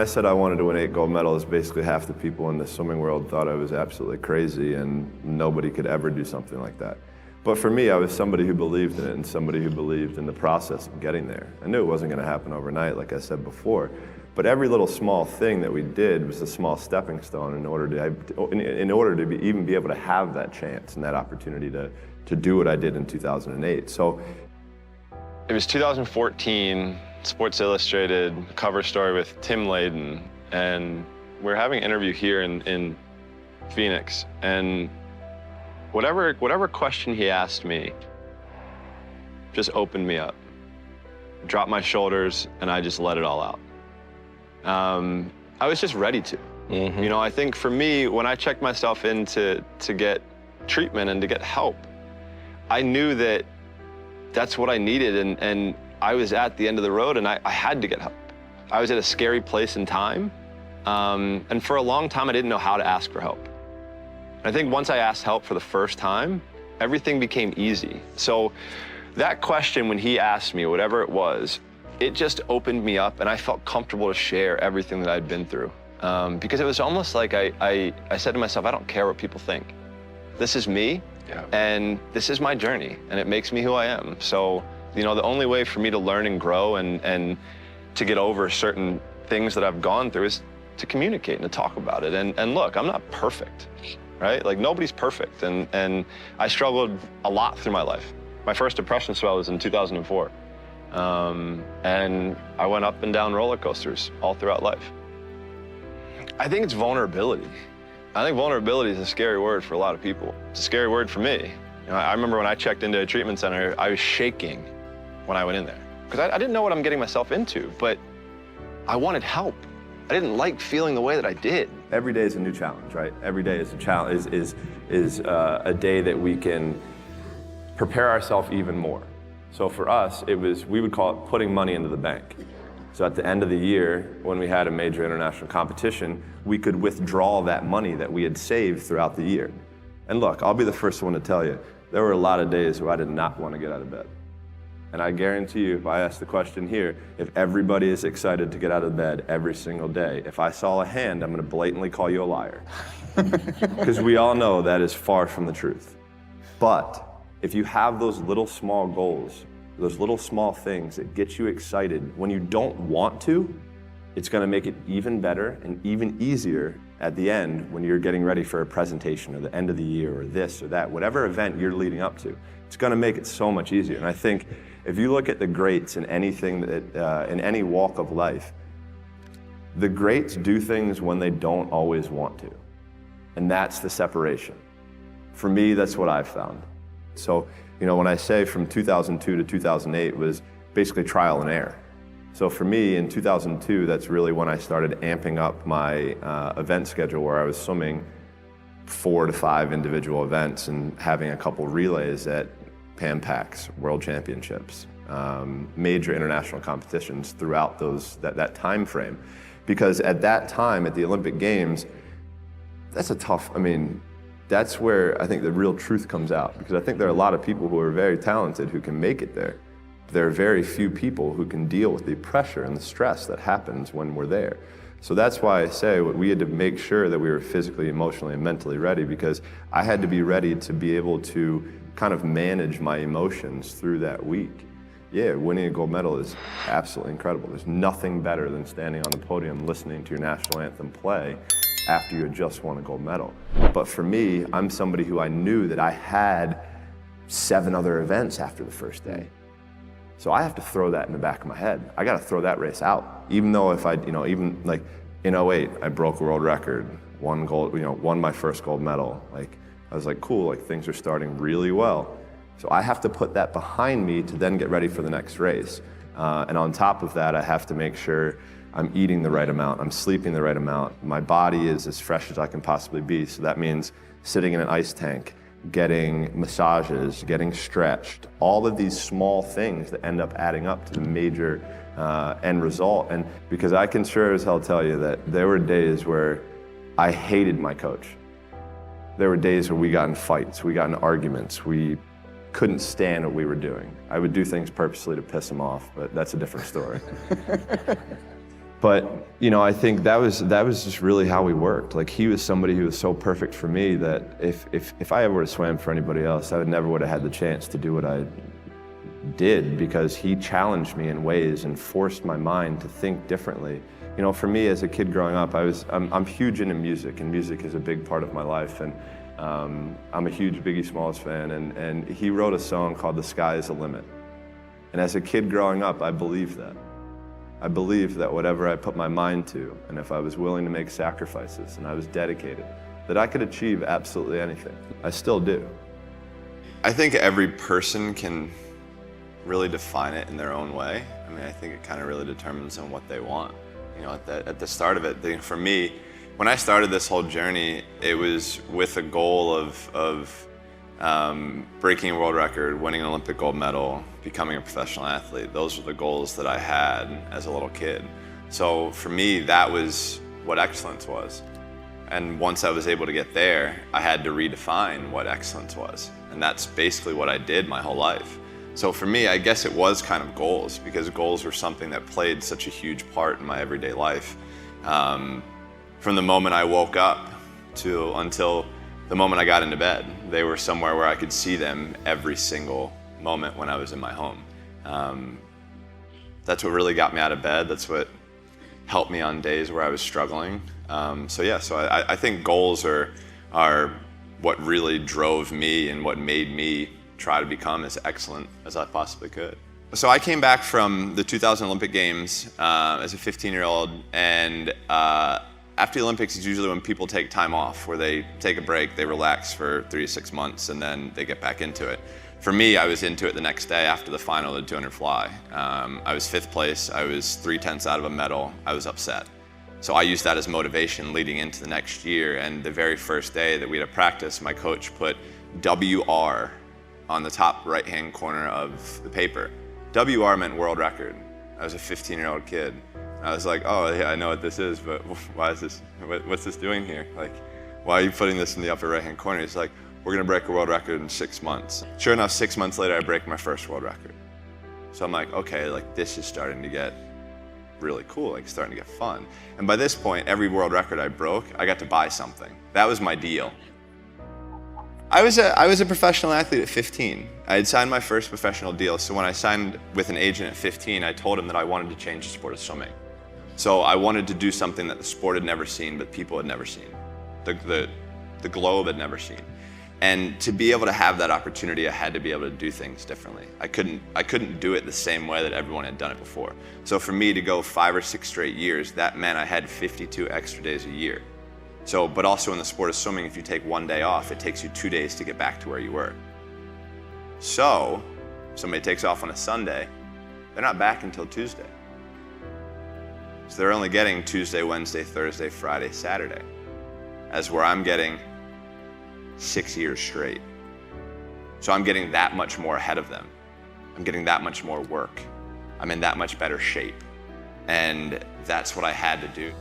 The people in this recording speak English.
I said I wanted to win 8 gold medals, basically half the people in the swimming world thought I was absolutely crazy and nobody could ever do something like that. But for me, I was somebody who believed in it and somebody who believed in the process of getting there. I knew it wasn't going to happen overnight, like I said before, but every little small thing that we did was a small stepping stone in order to even be able to have that chance and that opportunity to do what I did in 2008. So it was 2014, Sports Illustrated cover story with Tim Layden, and we're having an interview here in Phoenix, and whatever question he asked me just opened me up, dropped my shoulders, and I just let it all out. I was just ready to. You know, I think for me, when I checked myself in to get treatment and to get help, I knew that that's what I needed, and I was at the end of the road, and I had to get help. I was at a scary place in time, and for a long time, I didn't know how to ask for help. I think once I asked help for the first time, everything became easy. So that question, when he asked me, whatever it was, it just opened me up, and I felt comfortable to share everything that I'd been through. Because it was almost like I said to myself, I don't care what people think. This is me, and this is my journey, and it makes me who I am. So, you know, the only way for me to learn and grow and to get over certain things that I've gone through is to communicate and to talk about it. And look, I'm not perfect, right? Like, nobody's perfect, and I struggled a lot through my life. My first depression spell was in 2004. And I went up and down roller coasters all throughout life. I think it's vulnerability. I think vulnerability is a scary word for a lot of people. It's a scary word for me. You know, I remember when I checked into a treatment center, I was shaking when I went in there. Because I didn't know what I'm getting myself into, but I wanted help. I didn't like feeling the way that I did. Every day is a new challenge, right? Every day is a challenge, is a day that we can prepare ourselves even more. So for us, we would call it putting money into the bank. So at the end of the year, when we had a major international competition, we could withdraw that money that we had saved throughout the year. And look, I'll be the first one to tell you, there were a lot of days where I did not want to get out of bed. And I guarantee you, if I ask the question here, if everybody is excited to get out of bed every single day, if I saw a hand, I'm going to blatantly call you a liar. Because we all know that is far from the truth. But if you have those little small goals, those little small things that get you excited when you don't want to, it's going to make it even better and even easier at the end when you're getting ready for a presentation or the end of the year or this or that, whatever event you're leading up to. It's going to make it so much easier. And I think if you look at the greats in anything that, in any walk of life, the greats do things when they don't always want to. And that's the separation. For me, that's what I've found. So, you know, when I say from 2002 to 2008 was basically trial and error. So for me, in 2002, that's really when I started amping up my event schedule, where I was swimming 4 to 5 individual events and having a couple relays at Pan Pacs, World Championships, major international competitions throughout that time frame. Because at that time, at the Olympic Games, that's a tough, that's where I think the real truth comes out, because I think there are a lot of people who are very talented who can make it there. There are very few people who can deal with the pressure and the stress that happens when we're there. So that's why I say we had to make sure that we were physically, emotionally, and mentally ready, because I had to be ready to be able to kind of manage my emotions through that week. Yeah, winning a gold medal is absolutely incredible. There's nothing better than standing on the podium listening to your national anthem play after you had just won a gold medal. But for me, I'm somebody who I knew that I had 7 other events after the first day. So I have to throw that in the back of my head. I got to throw that race out. Even though if even like in 08, I broke a world record, won my first gold medal. Like, I was like, cool, like things are starting really well. So I have to put that behind me to then get ready for the next race. And on top of that, I have to make sure I'm eating the right amount, I'm sleeping the right amount, my body is as fresh as I can possibly be. So that means sitting in an ice tank, getting massages, getting stretched, all of these small things that end up adding up to the major end result. And because I can sure as hell tell you that there were days where I hated my coach. There were days where we got in fights, we got in arguments, we couldn't stand what we were doing. I would do things purposely to piss him off, but that's a different story. But I think that was just really how we worked. Like, he was somebody who was so perfect for me that if I ever would have swam for anybody else, I never would have had the chance to do what I did, because he challenged me in ways and forced my mind to think differently. For me as a kid growing up, I'm huge into music, and music is a big part of my life. And I'm a huge Biggie Smalls fan, and he wrote a song called "The Sky Is the Limit." And as a kid growing up, I believed that. I believed that whatever I put my mind to, and if I was willing to make sacrifices and I was dedicated, that I could achieve absolutely anything. I still do. I think every person can really define it in their own way. I mean, I think it kind of really determines on what they want. At the start of it, for me, when I started this whole journey, it was with a goal of breaking a world record, winning an Olympic gold medal, becoming a professional athlete. Those were the goals that I had as a little kid. So for me, that was what excellence was. And once I was able to get there, I had to redefine what excellence was. And that's basically what I did my whole life. So for me, I guess it was kind of goals, because goals were something that played such a huge part in my everyday life. From the moment I woke up until the moment I got into bed, they were somewhere where I could see them every single moment when I was in my home. That's what really got me out of bed. That's what helped me on days where I was struggling. So I think goals are what really drove me and what made me try to become as excellent as I possibly could. So I came back from the 2000 Olympic Games as a 15-year-old, and after the Olympics is usually when people take time off, where they take a break, they relax for 3 to 6 months, and then they get back into it. For me, I was into it the next day after the final of the 200 fly. I was 5th place, I was 3/10 out of a medal, I was upset. So I used that as motivation leading into the next year, and the very first day that we had a practice, my coach put WR on the top right-hand corner of the paper. WR meant world record. I was a 15-year-old kid. I was like, oh yeah, I know what this is, but why is this, what's this doing here? Like, why are you putting this in the upper right-hand corner? He's like, we're gonna break a world record in 6 months. Sure enough, 6 months later, I break my first world record. So I'm like, okay, like this is starting to get really cool, like starting to get fun. And by this point, every world record I broke, I got to buy something. That was my deal. I was a professional athlete at 15. I had signed my first professional deal, so when I signed with an agent at 15, I told him that I wanted to change the sport of swimming. So I wanted to do something that the sport had never seen, but people had never seen. The globe had never seen. And to be able to have that opportunity, I had to be able to do things differently. I couldn't do it the same way that everyone had done it before. So for me to go 5 or 6 straight years, that meant I had 52 extra days a year. So, but also in the sport of swimming, if you take 1 day off, it takes you 2 days to get back to where you were. So, if somebody takes off on a Sunday, they're not back until Tuesday. So they're only getting Tuesday, Wednesday, Thursday, Friday, Saturday, as where I'm getting 6 years straight. So I'm getting that much more ahead of them. I'm getting that much more work. I'm in that much better shape. And that's what I had to do.